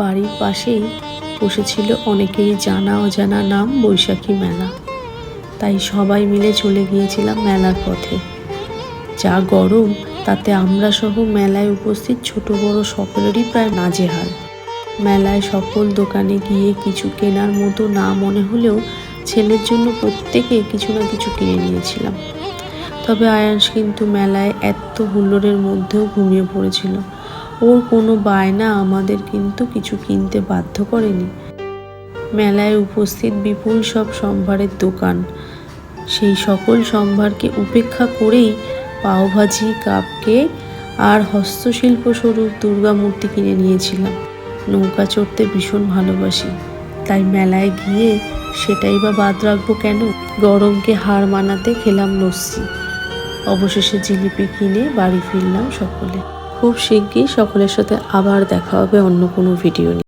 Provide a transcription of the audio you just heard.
বাড়ির পাশেই বসেছিল অনেকেরই জানা অজানা নাম বৈশাখী মেলা। তাই সবাই মিলে চলে গিয়েছিলাম মেলার পথে। যা গরম, তাতে আমরা সহ মেলায় উপস্থিত ছোট বড় সকলেরই প্রায় নাজেহাল। মেলায় সকল দোকানে গিয়ে কিছু কেনার মতো না মনে হলেও ছেলের জন্য প্রত্যেকে কিছু না কিছু কিনে নিয়েছিলাম। তবে আয়াংশ কিন্তু মেলায় এত হুল্লোড়ের মধ্যেও ঘুমিয়ে পড়েছিল। ওর কোনো বায়না আমাদের কিন্তু কিছু কিনতে বাধ্য করেনি। মেলায় উপস্থিত বিপুল সব সম্ভারের দোকান, সেই সকল সম্ভারকে উপেক্ষা করেই পাওভাজি, কাপকেক আর হস্তশিল্প স্বরূপ দুর্গা মূর্তি কিনে নিয়েছিলাম। নৌকা চড়তে ভীষণ ভালোবাসি, তাই মেলায় গিয়ে সেটাই বা বাদ রাখবো কেন। গরমকে হার মানাতে খেলাম লস্যি। অবশেষে জিলিপি কিনে বাড়ি ফিরলাম সকলে। খুব শিগগির সকলের সাথে আবার দেখা হবে অন্য কোনো ভিডিও নিয়ে।